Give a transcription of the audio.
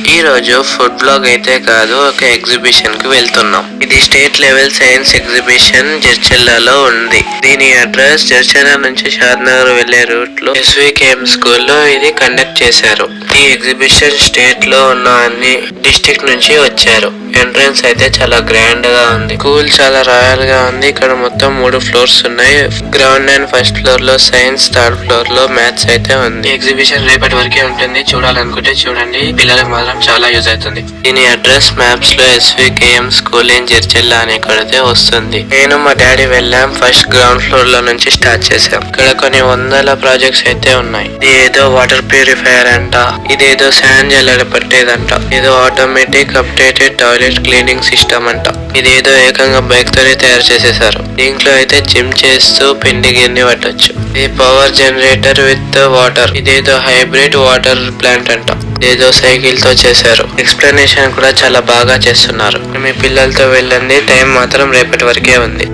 ఈ రోజు food blog అయితే కాదు, ఒక ఎగ్జిబిషన్ కి వెళ్తున్నాం. ఇది స్టేట్ లెవెల్ సైన్స్ ఎగ్జిబిషన్ జడ్చర్లలో ఉంది. దీని అడ్రస్ జడ్చర్ల నుంచి షాద్నగర్ వెళ్లే రూట్ లో SVKM స్కూల్లో ఇది కండక్ట్ చేశారు. ఈ ఎగ్జిబిషన్ స్టేట్ లో ఉన్న అన్ని డిస్ట్రిక్ట్ నుంచి వచ్చారు. ఎంట్రన్స్ అయితే చాలా గ్రాండ్ గా ఉంది. స్కూల్ చాలా రాయల్ గా ఉంది. ఇక్కడ మొత్తం 3 ఫ్లోర్స్ ఉన్నాయి. గ్రౌండ్ అండ్ ఫస్ట్ ఫ్లోర్ లో సైన్స్, థర్డ్ ఫ్లోర్ లో మ్యాథ్స్ అయితే ఉంది. ఎగ్జిబిషన్ రేపటి వరకే ఉంటుంది. చూడాలనుకుంటే చూడండి, పిల్లలకు మాత్రం చాలా యూజ్ అవుతుంది. దీని అడ్రస్ మ్యాప్స్ లో SVKM స్కూల్ ఇన్ జడ్చర్ల అని కొడితే వస్తుంది. నేను మా డాడీ వెళ్ళాం. ఫస్ట్ గ్రౌండ్ ఫ్లోర్ లో నుంచి స్టార్ట్ చేసాం. ఇక్కడ కొన్ని వందల ప్రాజెక్ట్స్ అయితే ఉన్నాయి. ఇది ఏదో వాటర్ ప్యూరిఫైయర్ అంట, ఇదేదో శాండ్ జల్లెడ పట్టేదంట, ఏదో automatic updated toilet cleaning system అంట, ఇదేదో ఏకంగా బైక్ తోనే తయారు చేసేసారు. దీంట్లో అయితే జిమ్ చేస్తూ పిండి గిన్నె పట్టొచ్చు. ఇది పవర్ జనరేటర్ విత్ వాటర్, ఇదేదో హైబ్రిడ్ వాటర్ ప్లాంట్ అంట, ఇదేదో సైకిల్ తో చేశారు. ఎక్స్ప్లెనేషన్ కూడా చాలా బాగా చేస్తున్నారు. మీ పిల్లలతో వెళ్ళండి, టైం మాత్రం రేపటి వరకే ఉంది.